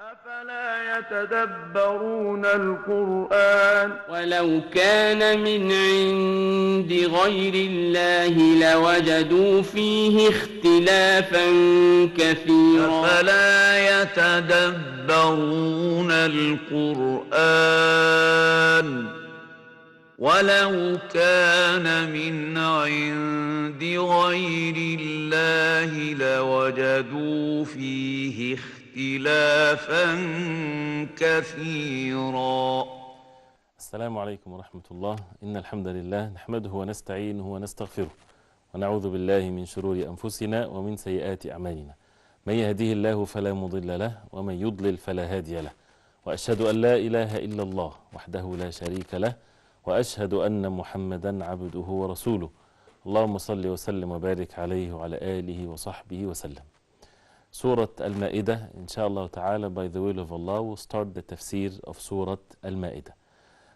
أفلا يتدبرون القرآن ولو كان من عند غير الله لوجدوا فيه اختلافا كثيرا أفلا يتدبرون القرآن ولو كان من عند غير الله لوجدوا فيه اختلافا كثيرا. السلام عليكم ورحمة الله. إن الحمد لله نحمده ونستعينه ونستغفره ونعوذ بالله من شرور أنفسنا ومن سيئات أعمالنا. من يهديه الله فلا مضل له ومن يضلل فلا هادي له، وأشهد أن لا إله إلا الله وحده لا شريك له، وأشهد أن محمدا عبده ورسوله. اللهم صل وسلم وبارك عليه وعلى آله وصحبه وسلم. Surah Al-Ma'idah, inshallah ta'ala, by the will of Allah, will start the tafsir of Surah Al-Ma'idah.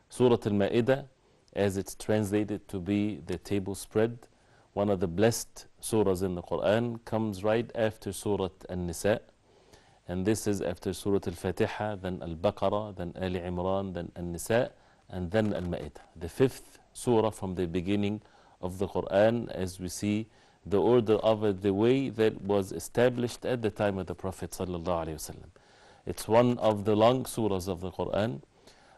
Surah Al-Ma'idah, as it's translated to be the table spread, one of the blessed surahs in the Quran, comes right after Surah An-Nisa. And this is after Surah Al-Fatiha, then Al-Baqarah, then Ali Imran, then An-Nisa, and then Al-Ma'idah. The fifth surah from the beginning of the Quran, as we see the order of it, the way that was established at the time of the Prophet sallallahu alaihi wasallam. It's one of the long surahs of the Quran,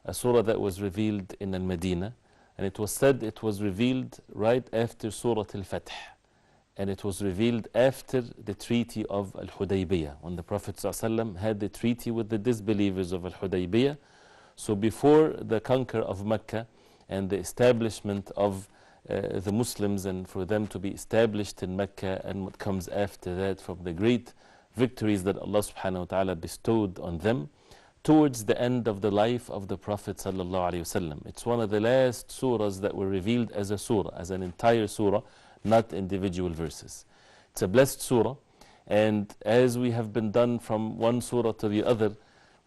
a surah that was revealed in Al-Madinah, and it was said it was revealed right after Surah Al-Fath, and it was revealed after the treaty of Al-Hudaybiyah, when the Prophet sallallahu alaihi wasallam had the treaty with the disbelievers of Al-Hudaybiyah. So before the conquer of Mecca and the establishment of the Muslims, and for them to be established in Mecca, and what comes after that from the great victories that Allah subhanahu wa ta'ala bestowed on them, towards the end of the life of the Prophet sallallahu alaihi wasallam. It's one of the last surahs that were revealed as a surah, as an entire surah, not individual verses. It's a blessed surah, and as we have been done from one surah to the other,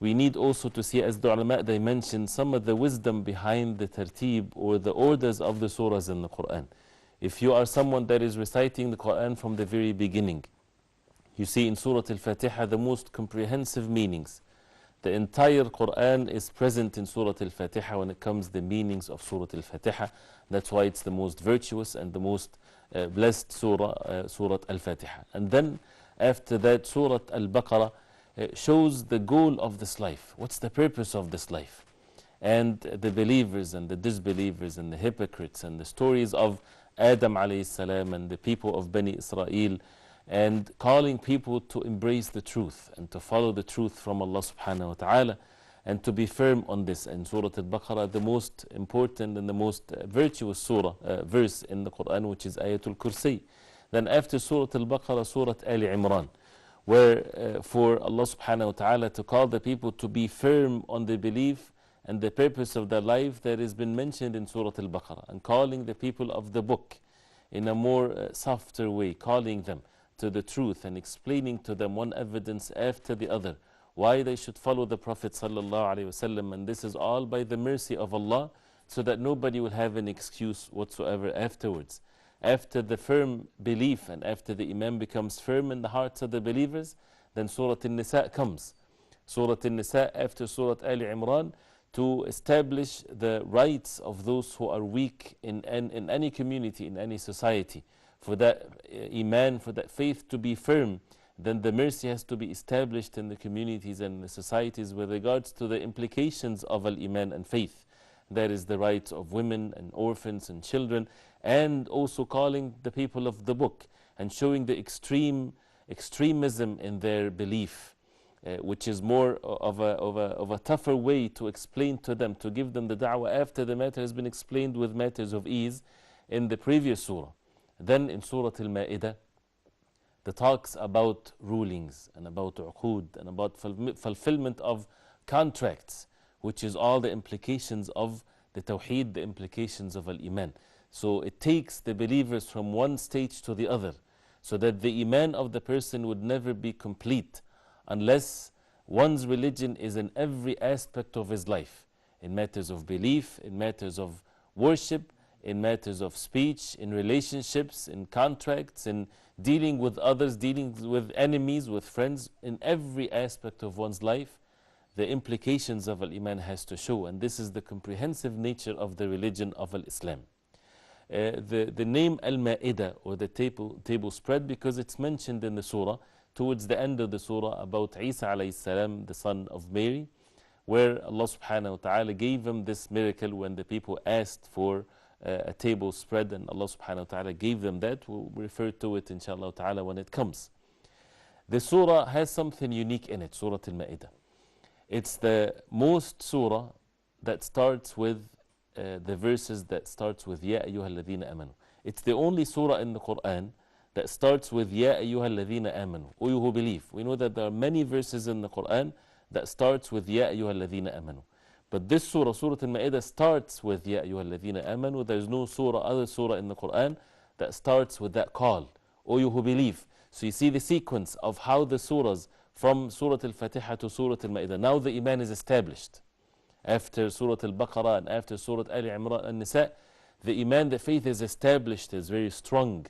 we need also to see, as the ulama, they mention some of the wisdom behind the tartib or the orders of the surahs in the Quran. If you are someone that is reciting the Quran from the very beginning, you see in Surah Al-Fatiha the most comprehensive meanings. The entire Quran is present in Surah Al-Fatiha when it comes to the meanings of Surah Al-Fatiha. That's why it's the most virtuous and the most blessed surah, Surah Al-Fatiha. And then after that, Surah Al-Baqarah shows the goal of this life. What's the purpose of this life? And the believers and the disbelievers and the hypocrites, and the stories of Adam alayhi salam and the people of Bani Israel, and calling people to embrace the truth and to follow the truth from Allah subhanahu wa ta'ala, and to be firm on this. And Surah Al-Baqarah, the most important and the most virtuous surah, verse in the Quran, which is Ayatul Kursi. Then after Surah Al-Baqarah, Surah Ali Imran, where for Allah subhanahu wa ta'ala to call the people to be firm on the belief and the purpose of their life that has been mentioned in Surah Al-Baqarah, and calling the people of the book in a more softer way, calling them to the truth and explaining to them one evidence after the other why they should follow the Prophet sallallahu alaihi wasallam. And this is all by the mercy of Allah, so that nobody will have an excuse whatsoever afterwards. After the firm belief and after the Iman becomes firm in the hearts of the believers, then Surah An-Nisa comes. Surah An-Nisa after Surah Ali Imran, to establish the rights of those who are weak in any community, in any society. For that Iman, for that faith to be firm, then the mercy has to be established in the communities and the societies with regards to the implications of Al-Iman and faith. That is the rights of women and orphans and children, and also calling the people of the book and showing the extremism in their belief, which is more of a tougher way to explain to them, to give them the da'wah after the matter has been explained with matters of ease in the previous surah. Then in Surah Al-Ma'idah, the talks about rulings and about uqud and about fulfillment of contracts, which is all the implications of the Tawheed, the implications of Al-Iman. So it takes the believers from one stage to the other, so that the Iman of the person would never be complete unless one's religion is in every aspect of his life, in matters of belief, in matters of worship, in matters of speech, in relationships, in contracts, in dealing with others, dealing with enemies, with friends, in every aspect of one's life, the implications of Al-Iman has to show. And this is the comprehensive nature of the religion of Al-Islam. The name Al-Ma'idah, or the table spread, because it's mentioned in the surah, towards the end of the surah, about Isa alayhi salam, the son of Mary, where Allah subhanahu wa ta'ala gave him this miracle when the people asked for a table spread, and Allah subhanahu wa ta'ala gave them that. We'll refer to it inshallah ta'ala when it comes. The surah has something unique in it, Surah Al-Ma'idah. It's the most surah that starts with the verses that starts with Ya ayyuhal ladhina amanu. It's the only surah in the Quran that starts with Ya ayyuhal ladhina amanu, O you who believe. We know that there are many verses in the Quran that starts with Ya ayyuhal ladhina amanu. But this surah, Surah Al-Ma'idah, starts with Ya ayyuhal ladhina amanu. There's no other surah in the Quran that starts with that call, O you who believe. So you see the sequence of how the surahs from Surah Al-Fatiha to Surah Al-Ma'idah. Now the Iman is established. After Surah Al-Baqarah and after Surah Ali Imran and Nisa, the Iman, the faith is established, is very strong.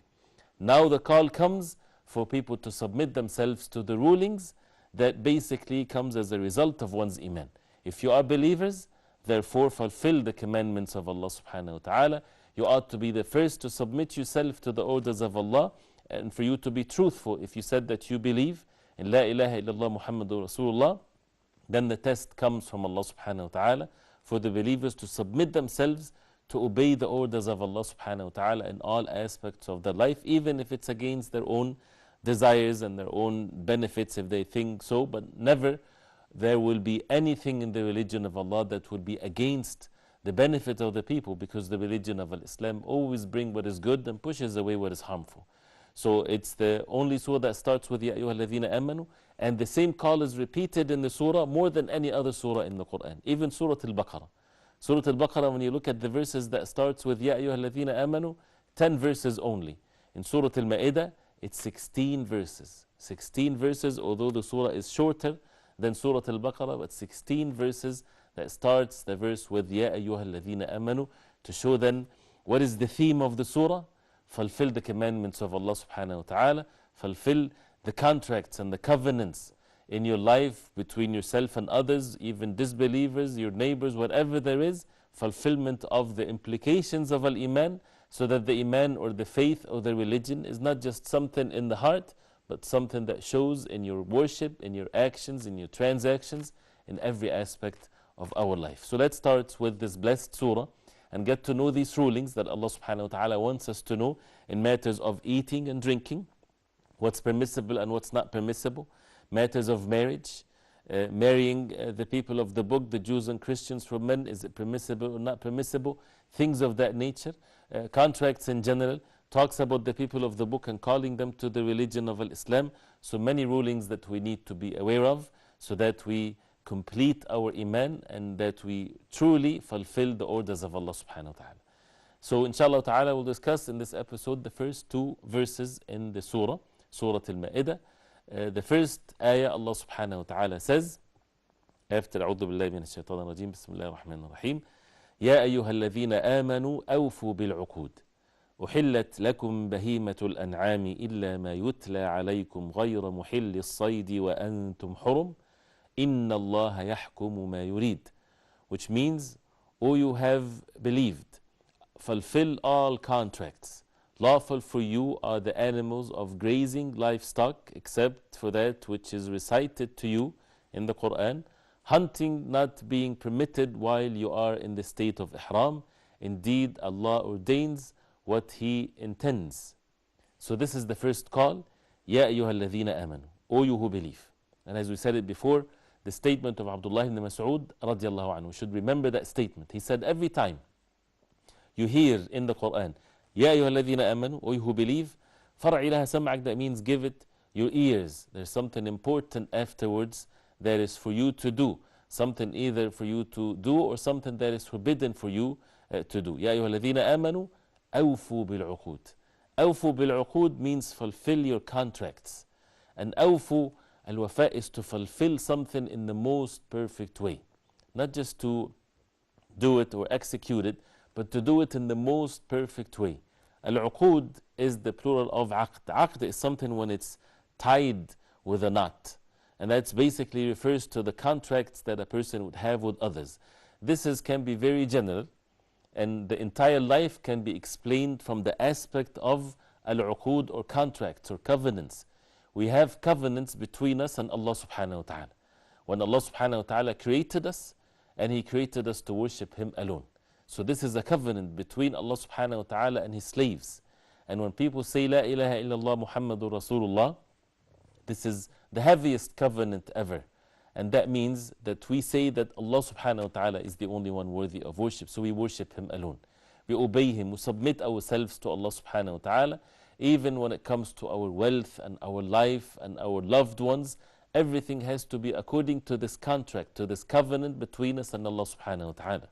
Now the call comes for people to submit themselves to the rulings that basically comes as a result of one's Iman. If you are believers, therefore fulfill the commandments of Allah subhanahu wa ta'ala. You ought to be the first to submit yourself to the orders of Allah, and for you to be truthful. If you said that you believe in La ilaha illallah Muhammadur Rasulullah, then the test comes from Allah subhanahu wa ta'ala for the believers to submit themselves to obey the orders of Allah subhanahu wa ta'ala in all aspects of their life, even if it's against their own desires and their own benefits if they think so. But never there will be anything in the religion of Allah that will be against the benefit of the people, because the religion of Islam always brings what is good and pushes away what is harmful. So it's the only surah that starts with Ya ayyuhal ladhina amanu, and the same call is repeated in the surah more than any other surah in the Quran, even Surah Al-Baqarah. Surah Al-Baqarah, when you look at the verses that starts with Ya ayyuhal ladhina amanu, 10 verses only. In Surah Al-Ma'idah, it's 16 verses. 16 verses, although the surah is shorter than Surah Al-Baqarah, but 16 verses that starts the verse with Ya ayyuhal ladhina amanu, to show then what is the theme of the surah. Fulfill the commandments of Allah subhanahu wa ta'ala, fulfill the contracts and the covenants in your life between yourself and others, even disbelievers, your neighbors, whatever there is, fulfillment of the implications of Al-Iman, so that the Iman or the faith or the religion is not just something in the heart, but something that shows in your worship, in your actions, in your transactions, in every aspect of our life. So let's start with this blessed surah and get to know these rulings that Allah subhanahu wa ta'ala wants us to know in matters of eating and drinking, what's permissible and what's not permissible, matters of marriage, marrying the people of the book, the Jews and Christians, for men, is it permissible or not permissible, things of that nature, contracts in general, talks about the people of the book and calling them to the religion of Islam. So many rulings that we need to be aware of, so that we complete our Iman and that we truly fulfill the orders of Allah subhanahu wa ta'ala. So inshallah ta'ala we'll discuss in this episode the first 2 verses in the surah, Surah Al-Ma'idah. The first ayah, Allah subhanahu wa ta'ala says, after أعوذ بالله من الشيطان الرجيم بسم الله الرحمن الرحيم يا أيها الذين آمنوا أوفوا بالعقود أحلت لكم بهيمة الأنعام إلا ما يتلى عليكم غير محل الصيد وأنتم حرم إن الله يحكم ما يريد. Which means, O you have believed, fulfill all contracts. Lawful for you are the animals of grazing livestock, except for that which is recited to you in the Quran. Hunting not being permitted while you are in the state of ihram. Indeed, Allah ordains what He intends. So this is the first call. Ya ayyuhal ladhina amanu, O you who believe. And as we said it before, the statement of Abdullah ibn Mas'ud radiallahu anhu, we should remember that statement. He said, every time you hear in the Quran, Ya ayyuhal ladhina amanu, O you who believe, far'i laha sam'ak, that means give it your ears. There's something important afterwards that is for you to do. Something either for you to do or something that is forbidden for you to do. Ya ayyuhal ladhina amanu, awfu bil-uqud. Awfu bil-uqud means fulfill your contracts. And awfu, al-wafa, is to fulfill something in the most perfect way. Not just to do it or execute it, but to do it in the most perfect way. Al-uqud is the plural of aqd. Aqd is something when it's tied with a knot. And that basically refers to the contracts that a person would have with others. This can be very general, and the entire life can be explained from the aspect of al-uqud, or contracts or covenants. We have covenants between us and Allah subhanahu wa ta'ala. When Allah subhanahu wa ta'ala created us, and He created us to worship Him alone. So this is a covenant between Allah subhanahu wa ta'ala and His slaves. And when people say La ilaha illallah Muhammadur Rasulullah, this is the heaviest covenant ever. And that means that we say that Allah subhanahu wa ta'ala is the only one worthy of worship. So we worship Him alone. We obey Him. We submit ourselves to Allah subhanahu wa ta'ala. Even when it comes to our wealth and our life and our loved ones, everything has to be according to this contract, to this covenant between us and Allah subhanahu wa ta'ala.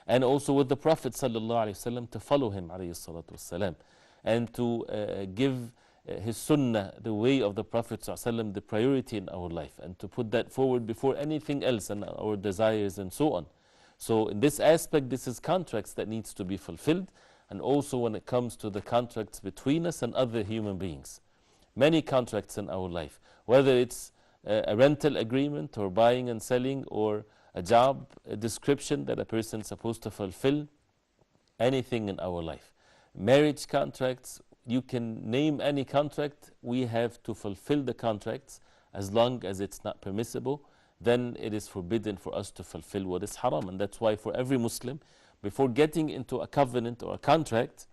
And also with the Prophet sallallahu alayhi wa sallam, to follow him alayhi salatu wasalam, and to give his sunnah, the way of the Prophet sallallahu alayhi wa sallam, the priority in our life, and to put that forward before anything else and our desires and so on. So in this aspect, this is contracts that needs to be fulfilled. And also when it comes to the contracts between us and other human beings. Many contracts in our life, whether it's a rental agreement or buying and selling, or a job description that a person is supposed to fulfill, anything in our life. Marriage contracts, you can name any contract, we have to fulfill the contracts. As long as it's not permissible, then it is forbidden for us to fulfill what is haram. And that's why for every Muslim, before getting into a covenant or a contract,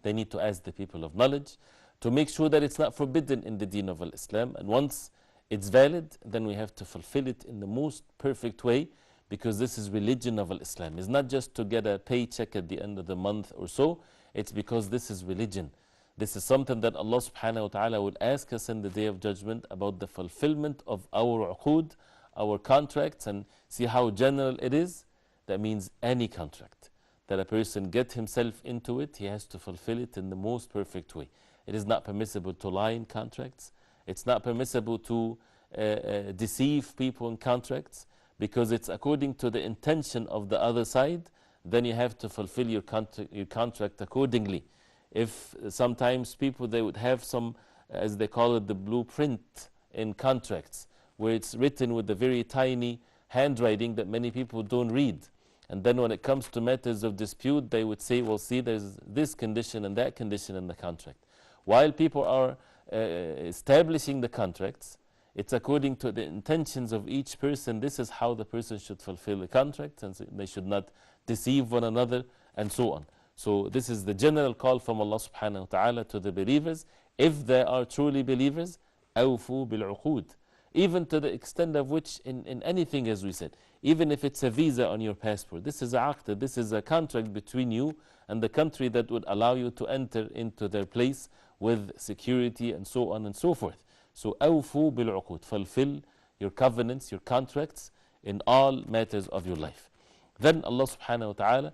they need to ask the people of knowledge to make sure that it's not forbidden in the deen of Islam. And once it's valid, then we have to fulfill it in the most perfect way, because this is religion of Islam. It's not just to get a paycheck at the end of the month or so. It's because this is religion. This is something that Allah subhanahu wa ta'ala will ask us in the Day of Judgment about the fulfillment of our uqud, our contracts, and see how general it is. That means any contract that a person gets himself into it, he has to fulfill it in the most perfect way. It is not permissible to lie in contracts. It's not permissible to deceive people in contracts, because it's according to the intention of the other side. Then you have to fulfill your contract accordingly. If sometimes people, they would have some, as they call it, the blueprint in contracts, where it's written with a very tiny handwriting that many people don't read. And then when it comes to matters of dispute, they would say, well, see, there's this condition and that condition in the contract. While people are establishing the contracts, it's according to the intentions of each person. This is how the person should fulfill the contract, and they should not deceive one another, and so on. So this is the general call from Allah subhanahu wa ta'ala to the believers. If they are truly believers, أوفوا بالعقود. Even to the extent of which in anything, as we said, even if it's a visa on your passport, this is a aqd, this is a contract between you and the country that would allow you to enter into their place with security and so on and so forth. So أوفوا بالعقود, fulfill your covenants, your contracts in all matters of your life. Then Allah subhanahu wa ta'ala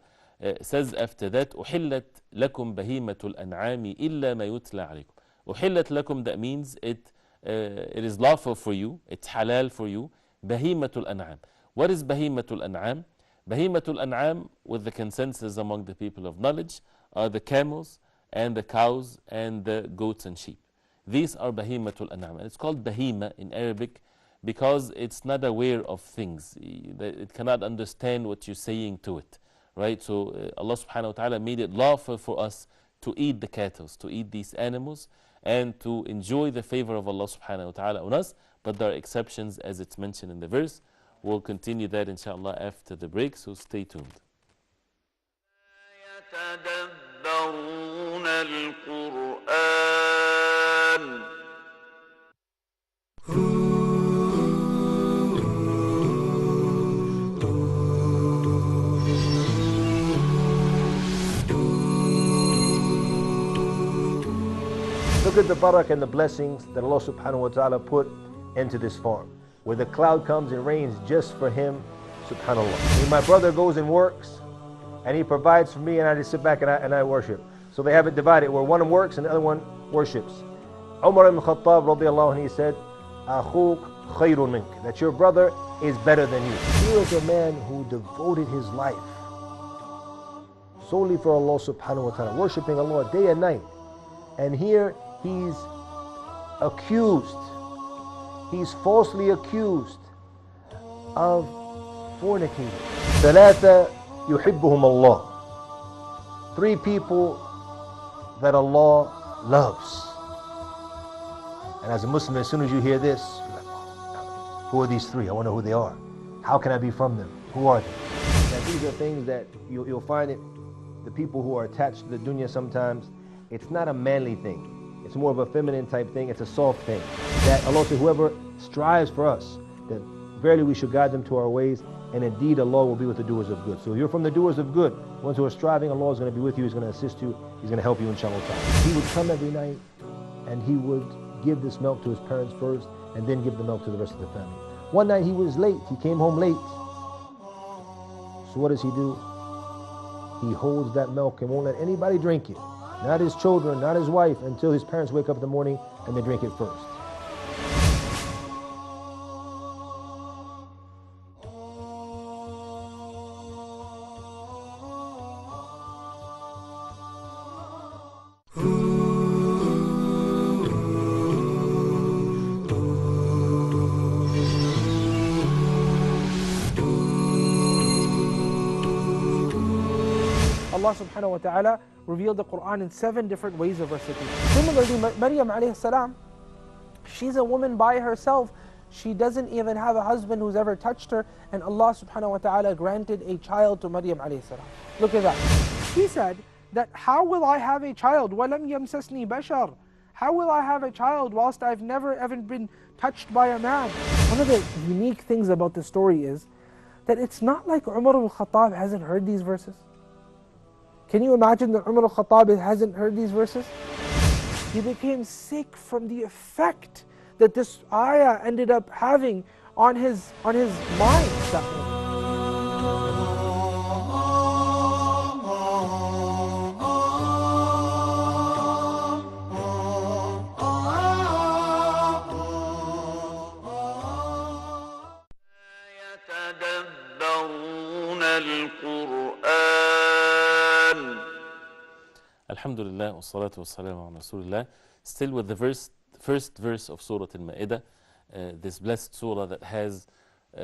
says after that, أحلت لكم بهيمة الأنعام إلا ما يتلى عليكم. أحلت لكم, that means it is lawful for you, it's halal for you. Bahimatul An'am. What is Bahimatul An'am? Bahimatul An'am, with the consensus among the people of knowledge, are the camels and the cows and the goats and sheep. These are Bahimatul An'am. And it's called Bahima in Arabic because it's not aware of things. It cannot understand what you're saying to it. Right? So Allah subhanahu wa ta'ala made it lawful for us to eat the cattle, to eat these animals, and to enjoy the favor of Allah subhanahu wa ta'ala on us. But there are exceptions, as it's mentioned in the verse. We'll continue that inshallah after the break, so stay tuned. Look at the barakah and the blessings that Allah subhanahu wa ta'ala put into this farm, where the cloud comes and rains just for him, subhanallah. And my brother goes and works, and he provides for me, and I just sit back and I worship. So they have it divided, where one works and the other one worships. Umar ibn Khattab radiallahu anhu, he said, Akhuk khayrun mink, that your brother is better than you. He was a man who devoted his life solely for Allah subhanahu wa ta'ala, worshipping Allah day and night. And here he's accused, he's falsely accused of fornicating. ثلاثة يحبهم الله. 3 people that Allah loves. And as a Muslim, as soon as you hear this, you're like, who are these 3? I wonder who they are. How can I be from them? Who are they? Now, these are things that you'll find it, the people who are attached to the dunya sometimes, it's not a manly thing. It's more of a feminine type thing. It's a soft thing. That Allah said, whoever strives for us, that verily we should guide them to our ways, and indeed Allah will be with the doers of good. So if you're from the doers of good, ones who are striving, Allah is going to be with you, He's going to assist you, He's going to help you, inshallah. He would come every night and he would give this milk to his parents first and then give the milk to the rest of the family. One night he was late, he came home late. So what does he do? He holds that milk and won't let anybody drink it. Not his children, not his wife, until his parents wake up in the morning and they drink it first. Allah subhanahu wa ta'ala revealed the Quran in 7 different ways of recitation. Similarly, Maryam alayhi salam, she's a woman by herself. She doesn't even have a husband who's ever touched her, and Allah subhanahu wa ta'ala granted a child to Maryam alayhi salam. Look at that. She said that, how will I have a child? وَلَمْ يَمْسَسْنِي بَشَرٌ. How will I have a child whilst I've never even been touched by a man? One of the unique things about this story is that it's not like Umar al-Khattab hasn't heard these verses. Can you imagine that Umar al-Khattab hasn't heard these verses? He became sick from the effect that this ayah ended up having on his mind. Alhamdulillah, wassalatu wassalamu ala Rasulullah. Still with the first verse of Surah Al-Ma'idah, this blessed surah that has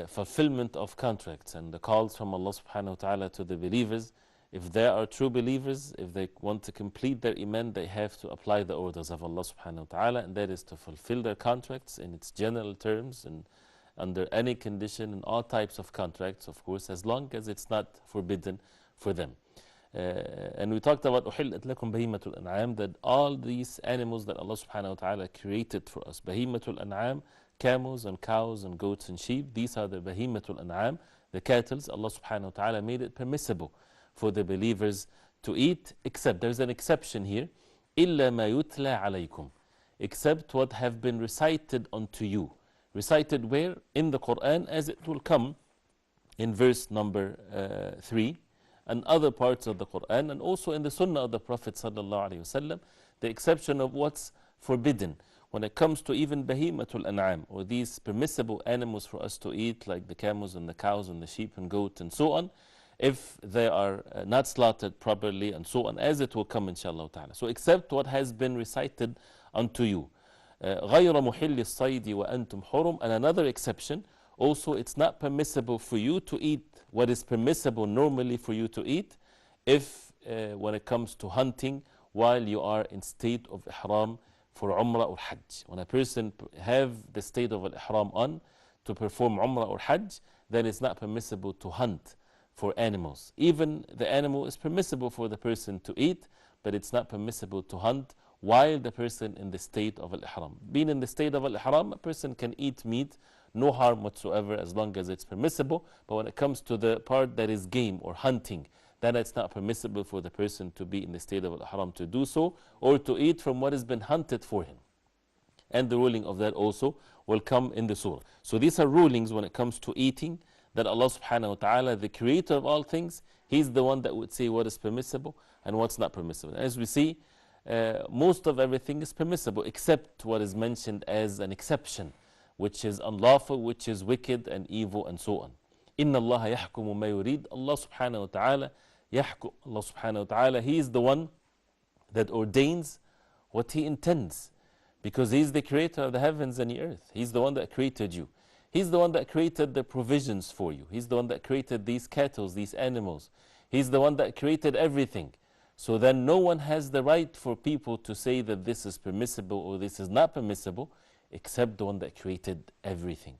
fulfillment of contracts and the calls from Allah subhanahu wa ta'ala to the believers. If they are true believers, if they want to complete their iman, they have to apply the orders of Allah subhanahu wa ta'ala, and that is to fulfill their contracts in its general terms and under any condition and all types of contracts, of course, as long as it's not forbidden for them. And we talked about أُحِلَّتْ لَكُمْ بَهِيمَةُ الْأَنْعَامِ, that all these animals that Allah subhanahu wa ta'ala created for us, بَهِيمَةُ الْأَنْعَامِ, camels and cows and goats and sheep, these are the بَهِيمَةُ الْأَنْعَامِ, the cattle. Allah subhanahu wa ta'ala made it permissible for the believers to eat, except, there's an exception here, إِلَّا مَا يُتْلَى عَلَيْكُمْ, except what have been recited unto you. Recited where? In the Quran, as it will come in verse number 3, and other parts of the Quran, and also in the Sunnah of the Prophet sallallahu alaihi wasallam, the exception of what's forbidden when it comes to even Bahimatul An'am, or these permissible animals for us to eat, like the camels and the cows and the sheep and goat and so on, if they are not slaughtered properly and so on, as it will come inshallah ta'ala. So except what has been recited unto you. غَيْرَ مُحِلِّ الصَّيْدِ وَأَنْتُمْ حُرُمْ, and another exception, also it's not permissible for you to eat what is permissible normally for you to eat, if when it comes to hunting while you are in state of ihram for umrah or hajj. When a person have the state of ihram on to perform umrah or hajj, then it's not permissible to hunt for animals. Even the animal is permissible for the person to eat, but it's not permissible to hunt while the person in the state of al-ihram. Being in the state of al-ihram, a person can eat meat, no harm whatsoever, as long as it's permissible. But when it comes to the part that is game or hunting, then it's not permissible for the person to be in the state of al-ihram to do so, or to eat from what has been hunted for him. And the ruling of that also will come in the surah. So these are rulings when it comes to eating, that Allah subhanahu wa ta'ala, the creator of all things, He's the one that would say what is permissible and what's not permissible. As we see, most of everything is permissible, except what is mentioned as an exception, which is unlawful, which is wicked and evil and so on. إِنَّ اللَّهَ يَحْكُمُ مَا يُرِيدُ. Allah subhanahu wa ta'ala يحكم. Allah subhanahu wa ta'ala, He is the one that ordains what He intends, because He is the creator of the heavens and the earth. He's the one that created you. He's the one that created the provisions for you. He's the one that created these cattle, these animals. He's the one that created everything. So then no one has the right for people to say that this is permissible or this is not permissible, except the one that created everything.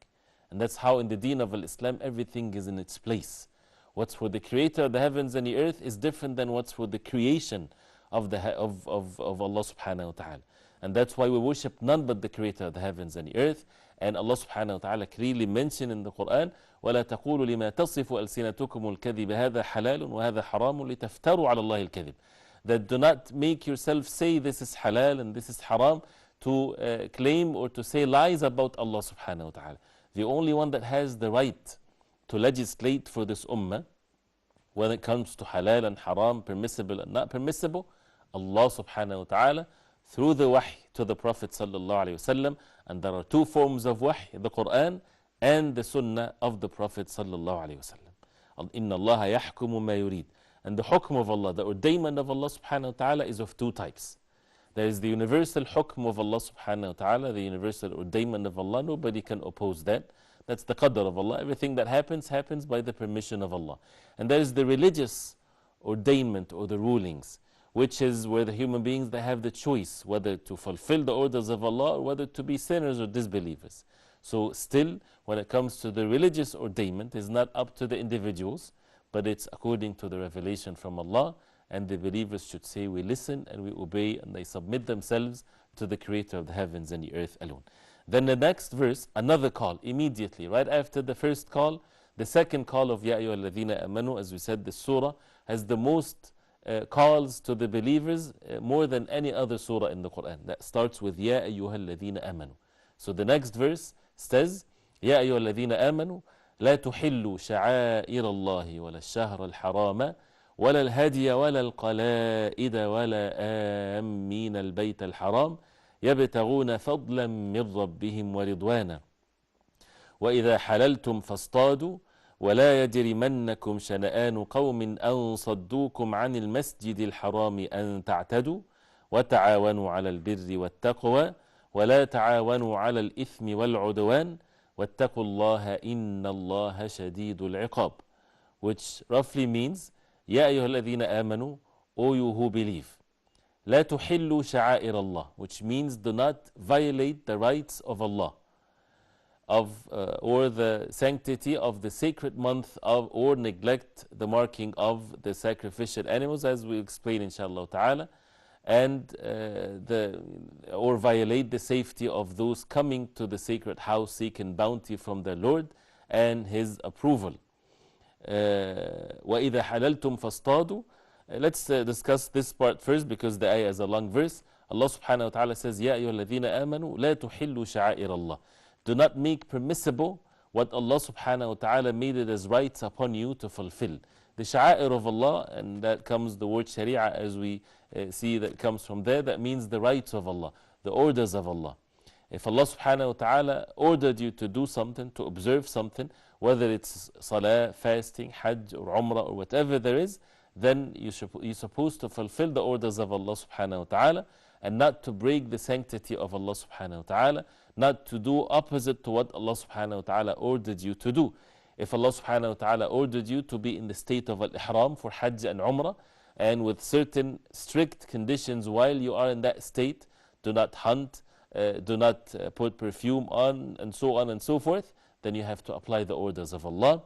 And that's how in the deen of Islam everything is in its place. What's for the creator of the heavens and the earth is different than what's for the creation of Allah subhanahu wa ta'ala. And that's why we worship none but the creator of the heavens and the earth. And Allah subhanahu wa ta'ala clearly mentioned in the Quran, وَلَا تَقُولُوا لِمَا تَصِفُ أَلْسِنَتُكُمُ الْكَذِبَ هَذَا حَلَالٌ وَهَذَا حَرَامٌ لِتَفْتَرُوا عَلَى اللَّهِ الْكَذِبِ. That do not make yourself say this is halal and this is haram to claim or to say lies about Allah subhanahu wa ta'ala. The only one that has the right to legislate for this ummah when it comes to halal and haram, permissible and not permissible, Allah subhanahu wa ta'ala, through the wahy to the Prophet sallallahu alayhi wasallam. And there are two forms of wahy, the Quran and the Sunnah of the Prophet sallallahu alayhi wasallam. Inna Allah yahkumu ma yurid. And the hukm of Allah, the ordainment of Allah subhanahu wa ta'ala, is of two types. There is the universal hukm of Allah subhanahu wa ta'ala, the universal ordainment of Allah. Nobody can oppose that. That's the qadr of Allah. Everything that happens, happens by the permission of Allah. And there is the religious ordainment or the rulings, which is where the human beings, they have the choice whether to fulfill the orders of Allah or whether to be sinners or disbelievers. So still, when it comes to the religious ordainment, it's not up to the individuals, but it's according to the revelation from Allah. And the believers should say, we listen and we obey, and they submit themselves to the creator of the heavens and the earth alone. Then the next verse, another call immediately, right after the first call, the second call of Ya ayyuha alladhina amanu. As we said, the surah has the most calls to the believers more than any other surah in the Quran. That starts with Ya ayyuha alladhina amanu. So the next verse says, Ya ayyuha alladhina amanu, لا تحلوا شعائر الله ولا الشهر الحرام ولا الهدي ولا القلائد ولا آمين البيت الحرام يبتغون فضلا من ربهم ورضوانا وإذا حللتم فاصطادوا ولا يجرمنكم شنآن قوم أن صدوكم عن المسجد الحرام أن تعتدوا وتعاونوا على البر والتقوى ولا تعاونوا على الإثم والعدوان واتقوا الله إن الله شديد العقاب, which roughly means, يا أيها الذين آمنوا, O you who believe, لا تحلوا شعائر الله, which means do not violate the rights of Allah, or the sanctity of the sacred month of, or neglect the marking of the sacrificial animals, as we explain inshallah ta'ala, and or violate the safety of those coming to the sacred house seeking bounty from their Lord and His approval. وَإِذَا حَلَلْتُمْ فَاصْطَادُوا. Let's discuss this part first, because the ayah is a long verse. Allah subhanahu wa ta'ala says, يَا أَيُّهَا الَّذِينَ آمَنُوا لَا تُحِلُّوا شَعَائِرَ اللَّهِ. Do not make permissible what Allah subhanahu wa ta'ala made it as rights upon you to fulfill. The sha'air of Allah, and that comes the word sharia, as we see that comes from there, that means the rights of Allah, the orders of Allah. If Allah subhanahu wa ta'ala ordered you to do something, to observe something, whether it's salah, fasting, hajj or umrah or whatever there is, then you're supposed to fulfill the orders of Allah subhanahu wa ta'ala, and not to break the sanctity of Allah subhanahu wa ta'ala, not to do opposite to what Allah subhanahu wa ta'ala ordered you to do. If Allah subhanahu wa ta'ala ordered you to be in the state of al-ihram for hajj and umrah, and with certain strict conditions while you are in that state, do not hunt, do not put perfume on, and so on and so forth, then you have to apply the orders of Allah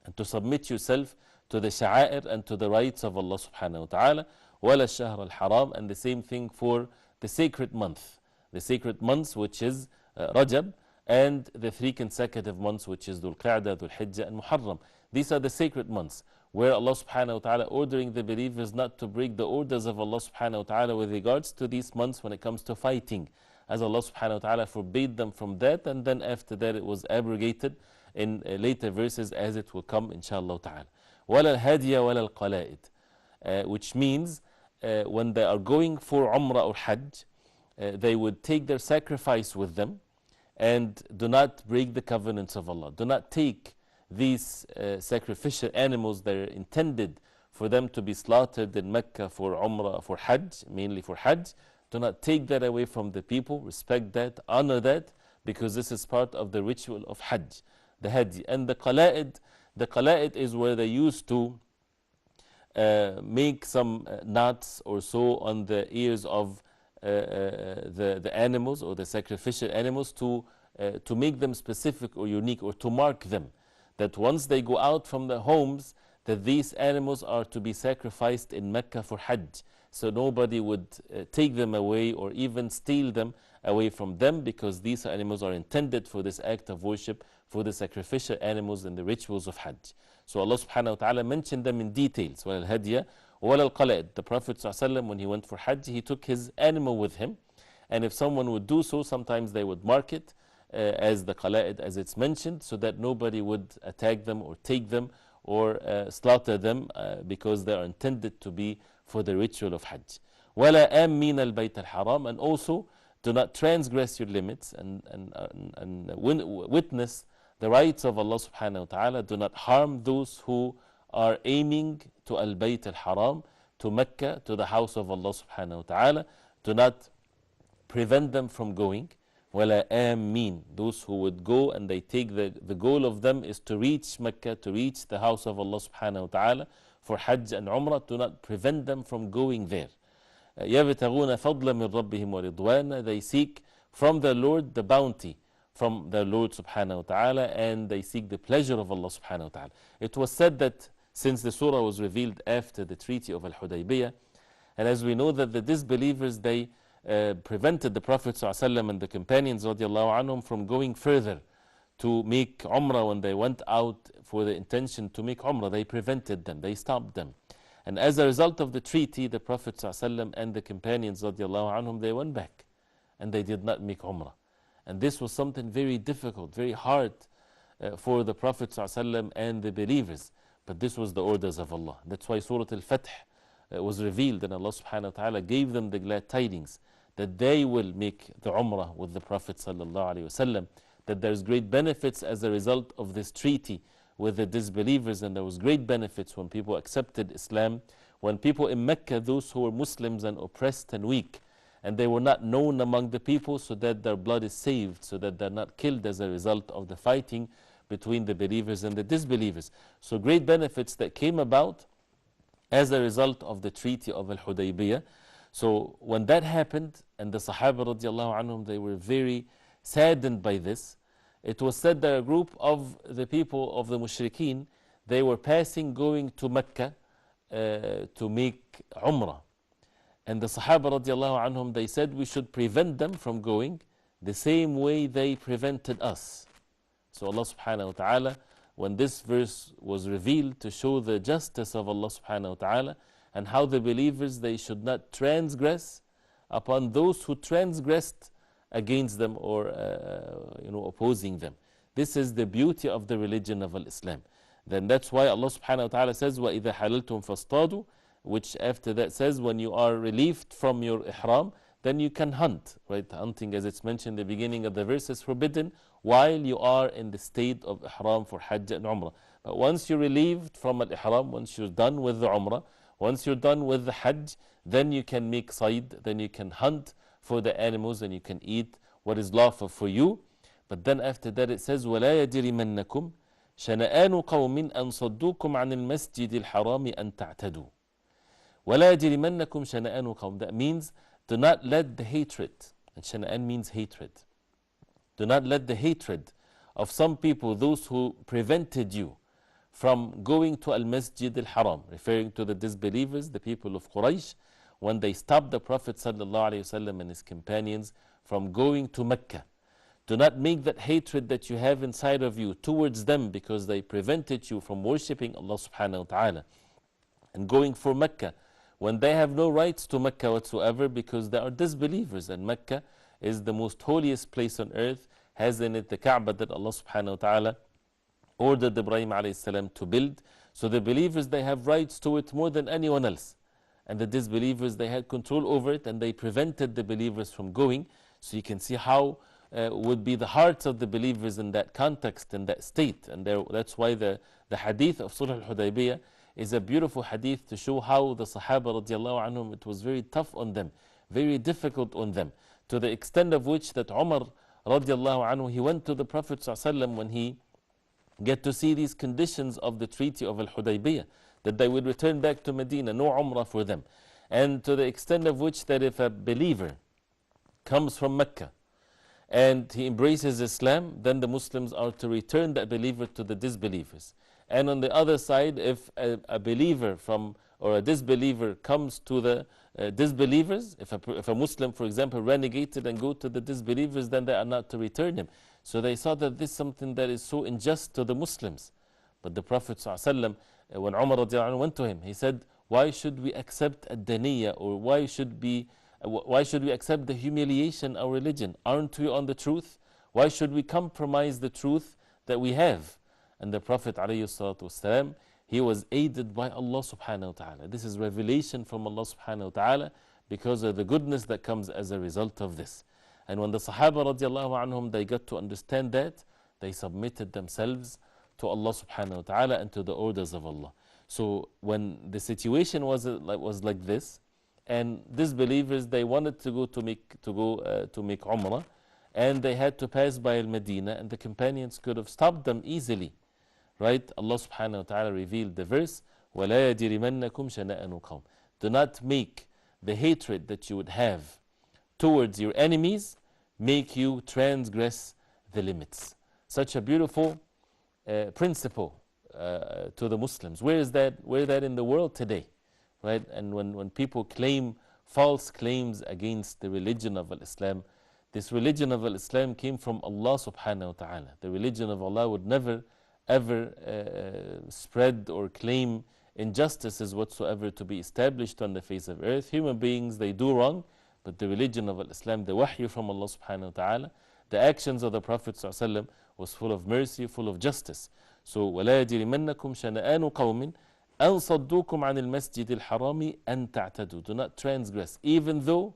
and to submit yourself to the sha'air and to the rights of Allah subhanahu wa ta'ala. وَلَا الشَّهْرَ الْحَرَامِ. And the same thing for the sacred month. The sacred months, which is Rajab, and the 3 consecutive months, which is Dhul Qa'dah, Dhul Hijjah and Muharram. These are the sacred months where Allah subhanahu wa ta'ala ordering the believers not to break the orders of Allah subhanahu wa ta'ala with regards to these months when it comes to fighting, as Allah subhanahu wa ta'ala forbade them from that, and then after that it was abrogated in later verses, as it will come inshallah ta'ala. وَلَا الْهَدْيَ وَلَا الْقَلَائِدِ, which means when they are going for Umrah or Hajj, they would take their sacrifice with them and do not break the covenants of Allah. Do not take these sacrificial animals that are intended for them to be slaughtered in Mecca for Umrah, for Hajj, mainly for Hajj. Do not take that away from the people. Respect that, honor that, because this is part of the ritual of Hajj, the Hadi. And the qala'id is where they used to make some knots or so on the ears of the animals or the sacrificial animals to make them specific or unique, or to mark them, that once they go out from their homes, that these animals are to be sacrificed in Mecca for Hajj. So nobody would take them away or even steal them away from them, because these animals are intended for this act of worship, for the sacrificial animals and the rituals of Hajj. So Allah subhanahu wa ta'ala mentioned them in details. وَلَا الْهَدْيَ وَلَا الْقَلَائِدَ. The Prophet ﷺ, when he went for Hajj, he took his animal with him. And if someone would do so, sometimes they would mark it as the qala'id, as it's mentioned, so that nobody would attack them or take them or slaughter them, because they are intended to be for the ritual of Hajj. وَلَا آمِّينَ الْبَيْتَ الْحَرَامِ. And also, do not transgress your limits and witness the rights of Allah subhanahu wa ta'ala. Do not harm those who are aiming to Al-Bayt al-Haram, to Mecca, to the house of Allah subhanahu wa ta'ala. Do not prevent them from going. وَلَا آمِّينَ. Those who would go and they take the goal of them is to reach Mecca, to reach the house of Allah subhanahu wa ta'ala for Hajj and Umrah. Do not prevent them from going there. يَبْتَغُونَ فَضْلًا مِنْ رَبِّهِمْ وَرِضْوَانًا. They seek from their Lord the bounty from their Lord subhanahu wa ta'ala, and they seek the pleasure of Allah subhanahu wa ta'ala. It was said that since the surah was revealed after the Treaty of Al-Hudaybiyah, and as we know that the disbelievers, they prevented the Prophet ﷺ and the companions radiallahu anhum from going further to make Umrah. When they went out for the intention to make Umrah, they prevented them, they stopped them. And as a result of the treaty, the Prophet ﷺ and the companions radiallahu anhum, they went back and they did not make Umrah. And this was something very difficult, very hard for the Prophet ﷺ and the believers. But this was the orders of Allah. That's why Surah Al-Fath was revealed, and Allah subhanahu wa ta'ala gave them the glad tidings that they will make the Umrah with the Prophet sallallahu alaihi wasallam, that there's great benefits as a result of this treaty with the disbelievers, and there was great benefits when people accepted Islam, when people in Mecca, those who were Muslims and oppressed and weak, and they were not known among the people, so that their blood is saved, so that they're not killed as a result of the fighting between the believers and the disbelievers. So great benefits that came about as a result of the Treaty of Al-Hudaybiyah. So when that happened, and the Sahaba radiallahu anhum, they were very saddened by this. It was said that a group of the people of the Mushrikeen, they were passing, going to Mecca to make Umrah. And the Sahaba radiallahu anhum, they said we should prevent them from going the same way they prevented us. So Allah subhanahu wa ta'ala, when this verse was revealed to show the justice of Allah subhanahu wa ta'ala, and how the believers, they should not transgress upon those who transgressed against them or opposing them. This is the beauty of the religion of Islam. Then that's why Allah subhanahu wa ta'ala says, وَإِذَا حَلَلْتُمْ فَاصْطَادُوا, which after that says, when you are relieved from your ihram, then you can hunt. Right? Hunting, as it's mentioned in the beginning of the verse, is forbidden while you are in the state of ihram for Hajj and Umrah. But once you're relieved from al-ihram, once you're done with the Umrah, once you're done with the Hajj, then you can make sayd, then you can hunt for the animals, and you can eat what is lawful for you. But then after that it says, وَلَا يَجْرِمَنَّكُمْ شَنَآنُ قَوْمٍ أَنْ صَدُّوكُمْ عَنِ الْمَسْجِدِ الْحَرَامِ أَنْ تَعْتَدُوا. وَلَا يَجْرِمَنَّكُمْ شَنَآنُ قَوْمٍ. That means, do not let the hatred, and shana'an means hatred. Do not let the hatred of some people, those who prevented you from going to Al-Masjid Al-Haram, referring to the disbelievers, the people of Quraysh, when they stopped the Prophet ﷺ and his companions from going to Mecca. Do not make that hatred that you have inside of you towards them, because they prevented you from worshipping Allah subhanahu wa ta'ala and going for Mecca, when they have no rights to Mecca whatsoever, because they are disbelievers, and Mecca is the most holiest place on earth, has in it the Kaaba that Allah subhanahu wa ta'ala ordered Ibrahim alayhi salam to build. So the believers, they have rights to it more than anyone else, and the disbelievers, they had control over it, and they prevented the believers from going. So you can see how would be the hearts of the believers in that context, in that state. And that's why the hadith of Surah Al-Hudaybiyah is a beautiful hadith to show how the Sahaba radiallahu anhum, it was very tough on them, very difficult on them, to the extent of which that Umar radiallahu anhu, he went to the Prophet ﷺ when he get to see these conditions of the Treaty of Al-Hudaybiyah, that they would return back to Medina, no Umrah for them. And to the extent of which that if a believer comes from Mecca and he embraces Islam, then the Muslims are to return that believer to the disbelievers. And on the other side, if a believer from or a disbeliever comes to the disbelievers, if a Muslim, for example, renegated and go to the disbelievers, then they are not to return him. So they saw that this is something that is so unjust to the Muslims. But the Prophet ﷺ, when Umar radiallahu anhu went to him, he said, why should we accept ad-daniyya, or why should we accept the humiliation of religion? Aren't we on the truth? Why should we compromise the truth that we have? And the Prophet ﷺ, he was aided by Allah subhanahu wa ta'ala. This is revelation from Allah subhanahu wa ta'ala because of the goodness that comes as a result of this. And when the Sahaba radiallahu anhum, they got to understand that, they submitted themselves to Allah subhanahu wa ta'ala and to the orders of Allah. So when the situation was like this, and disbelievers, they wanted to go to make Umrah, and they had to pass by Al-Medina, and the companions could have stopped them easily. Right? Allah subhanahu wa ta'ala revealed the verse, وَلَا يَجْرِمَنَّكُمْ شَنَأَنُ قَوْمٍ. Do not make the hatred that you would have towards your enemies make you transgress the limits. Such a beautiful principle to the Muslims. Where is that in the world today? Right? And when people claim false claims against the religion of Islam, this religion of Islam came from Allah subhanahu wa ta'ala. The religion of Allah would never ever spread or claim injustices whatsoever to be established on the face of earth. Human beings, they do wrong, but the religion of Islam, the wahyu from Allah subhanahu wa ta'ala, the actions of the Prophet ﷺ was full of mercy, full of justice. So, وَلَا يَجْرِمَنَّكُمْ شَنَآنُ قَوْمٍ أَنْ صَدُّوكُمْ عَنِ الْمَسْجِدِ الْحَرَامِ أَنْ تَعْتَدُوا. Do not transgress, even though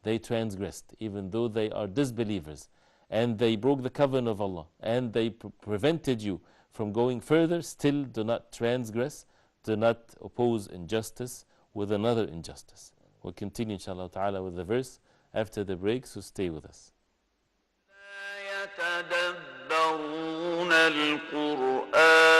they transgressed, even though they are disbelievers, and they broke the covenant of Allah, and they prevented you from going further, still do not transgress, do not oppose injustice with another injustice. We'll continue inshallah ta'ala with the verse after the break, so stay with us. يتدبرون القرآن